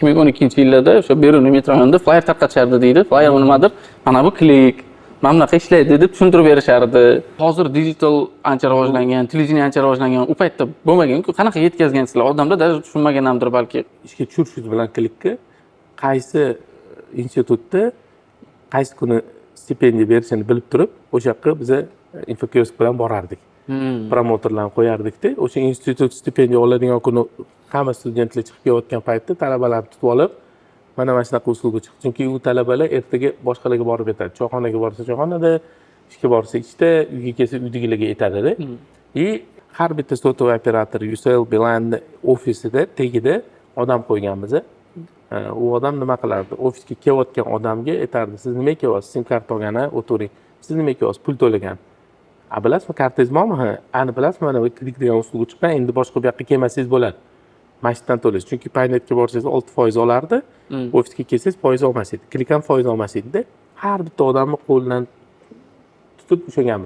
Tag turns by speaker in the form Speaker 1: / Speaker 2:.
Speaker 1: 2012-yillarda o'sha Beruniy metro rayonida flyer tarqatishardi deydi. Flyer nimadir? Mana bu klik, mana bunaqa ishlaydi deb tushuntirib berishardi. Hozir digital ancha rivojlangan, televideniya ancha rivojlangan. U paytda bo'lmagan-ku. Qanaqa yetkazgansizlar? Odamlar даже tushunmaganamdir balki.
Speaker 2: Ishga tushishingiz bilan klikka qaysi institutda qaysi kuni stipendiya berishini bilib turib, o'sha yoqqa biza infokiosk bilan borardik. Promotorlarni qo'yardikda, o'sha institut stipendiya oladigan kuni hamma studentlar chiqib kelayotgan paytda talabalarni tutib olib, mana shunaqa usulga chiqdi. Chunki u talabalar ertaga boshqalarga borib aytadi. Choyxonaga borsa choyxonada, ishga borsa ishda, uyga kelsa uydagilarga aytadi-da. Har bitta sotuvchi operator UCL Beeline ofisida tagida odam qo'yganmiz. U odam nima qilardi? Ofisga kelayotgan odamga aytardi: "Siz nima kelyapsiz? Sim kart olgan, o'tiring. Siz nima kelyapsiz? Pul to'lagan. Bilasizmi, kartangiz bormi? Ha, ani bilasizmi? Mana bu klik degan usulga chiqqan. Endi boshqa bu yoqqa kelmasangiz bo'ladi. Masjiddan to'laysiz. Chunki Paynetga borsangiz 6% olardi. Ofisga kelsangiz foiz olmas edi. Klik ham foiz olmas edi-da. Har bitta odamni qo'lidan tutib ushlaganmiz.